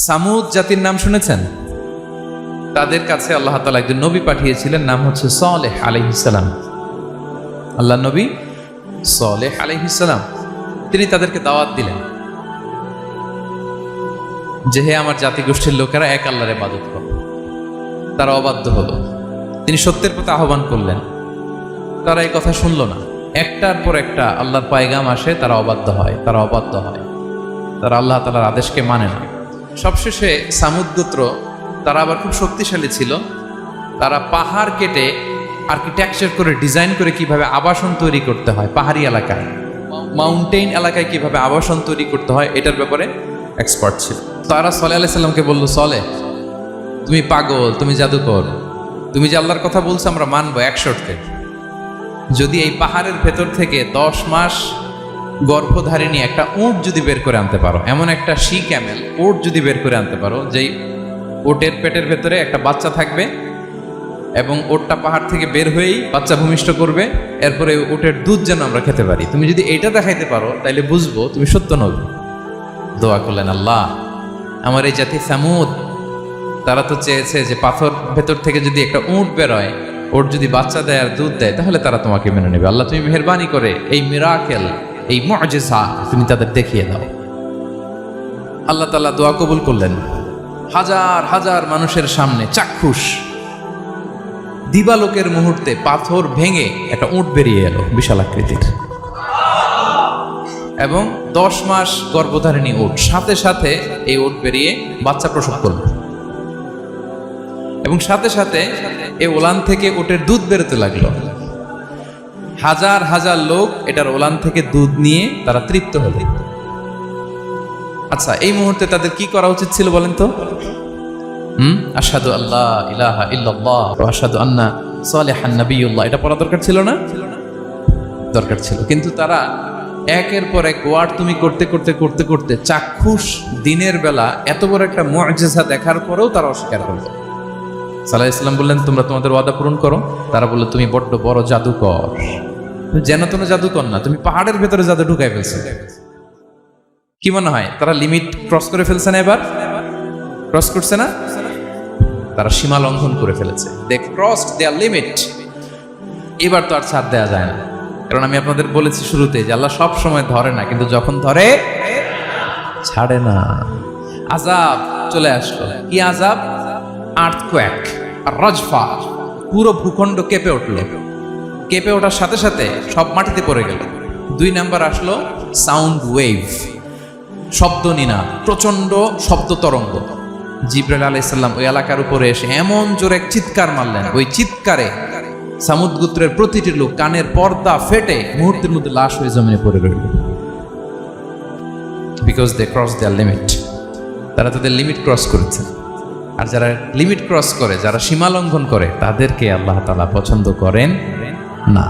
সামুদ জাতির নাম শুনেছেন? তাদের কাছে আল্লাহ তাআলা একজন নবী পাঠিয়েছিলেন, নাম হচ্ছে সালেহ আলাইহিস সালাম। আল্লাহ নবী সালেহ আলাইহিস সালাম, তিনি তাদেরকে দাওয়াত দিলেন যে হে আমার জাতিগোষ্ঠীর লোকেরা, এক আল্লাহর ইবাদত করো। তারা অবাধ্য হলো। তিনি সত্যের প্রতি আহ্বান করলেন, তারা এই কথা শুনলো না। একটার পর একটা আল্লাহর পায়গাম আসে, তারা অবাধ্য হয়, তারা আল্লাহ তাআলার আদেশকে মানে না। সবশেষে সামুদ গোত্র, তারা আবার খুব শক্তিশালী ছিল। তারা পাহাড় কেটে আর্কিটেকচার করে ডিজাইন করে কিভাবে আবাসন তৈরি করতে হয়, পাহাড়ি এলাকায় মাউন্টেইন এলাকায় কিভাবে আবাসন তৈরি করতে হয়, এটার ব্যাপারে এক্সপার্ট ছিল। তারা সালেহ আলাইহিস সালামকে বলল, সালেহ তুমি পাগল, তুমি জাদুকর, তুমি যে আল্লাহর কথা বলছো আমরা মানবো এক শর্তে, যদি এই পাহাড়ের ভেতর থেকে 10 মাস গর্ভধারিণী একটা উট যদি বের করে আনতে পারো, এমন একটা শি ক্যামেল উট যদি বের করে আনতে পারো, যেই উটের পেটের ভেতরে একটা বাচ্চা থাকবে এবং উটটা পাহাড় থেকে বের হয়েই বাচ্চা ভূমিষ্ঠ করবে, এরপরে উটের দুধ যেন আমরা খেতে পারি, তুমি যদি এইটা দেখাইতে পারো তাইলে বুঝবো তুমি সত্য নবী। দোয়া করলেন, আল্লাহ আমার এই জাতি সামুদ, তারা তো চেয়েছে যে পাথর ভেতর থেকে যদি একটা উট বেরোয়, ওর যদি বাচ্চা দেয় আর দুধ দেয়, তাহলে তারা তোমাকে মেনে নেবে। আল্লাহ তুমি মেহেরবানি করে এই মিরাকেল, এই মুআজিজা তুমি তাদের দেখিয়ে দাও। আল্লাহ তাআলা দোয়া কবুল করলেন। হাজার হাজার মানুষের সামনে চাক্ষুষ দিবালোকের মুহূর্তে পাথর ভেঙে একটা উট বেরিয়ে এলো বিশাল আকৃতির, এবং 10 মাস গর্ভধারিণী উট, সাথে সাথে এই উট বেরিয়ে বাচ্চা প্রসব করলো, এবং সাথে সাথে এই ওলান থেকে উটের দুধ বেরোতে লাগলো। হাজার হাজার লোক এটার ওলান থেকে দুধ নিয়ে তারা তৃপ্ত হলো। আচ্ছা, এই মুহূর্তে তাদের কি করা উচিত ছিল বলেন তো? আশহাদু আল্লা ইলাহা ইল্লাল্লাহ ওয়া আশহাদু আন্না সালিহান নাবিয়ুল্লাহ, এটা পড়া দরকার ছিল না? দরকার ছিল। কিন্তু তারা একের পর এক ওয়ার্ড তুমি করতে করতে করতে করতে চাক্ষুষ দিনের বেলা এত বড় একটা মুআজিজা দেখার পরেও তারা অস্বীকার করলো। সাল্লাল্লাহু আলাইহি ওয়াসাল্লাম বললেন, তোমরা তোমাদের ওয়াদা পূরণ করো। তারা বললো, তুমি বড্ড বড় জাদুকর, যেন তেন জাদুকর না, তুমি পাহাড়ের ভেতরে জাদু ঢুকাই ফেলছো। কি মনে হয় তারা লিমিট ক্রস করে ফেলছে না? এবার ক্রস করছে না? তারা সীমা লঙ্ঘন করে ফেলেছে। দে ক্রসড দেয়ার লিমিট। এবার তো আর ছাড় দেওয়া যায় না, কারণ আমি আপনাদের বলেছি শুরুতে যে আল্লাহ সব সময় ধরে না, কিন্তু যখন ধরে ছাড়ে না। আযাব চলে আসলো। কি আযাব? আর্থকোয়েক আর রাজফা, পুরো ভূখণ্ড কেঁপে উঠল। কেঁপে ওঠার সাথে সাথে সব মাটিতে পড়ে গেল। 2 নাম্বার আসলো সাউন্ড ওয়েভ, শব্দ নিনাদ, প্রচন্ড শব্দ তরঙ্গ। জিবরাইল আলাইহিস সালাম ওই এলাকার উপরে এসে এমন জোরে এক চিৎকার মারলেন, ওই চিৎকারে সামুদ গোত্রের প্রতিটি লোক কানের পর্দা ফেটে মুহূর্তের মধ্যে লাশ হয়ে জমিনে পড়ে রইল। Because they cross their limit. তারা তাদের লিমিট ক্রস করেছে। আর যারা লিমিট ক্রস করে, যারা সীমা লঙ্ঘন করে, তাদেরকে আল্লাহ তাআলা পছন্দ করেন না।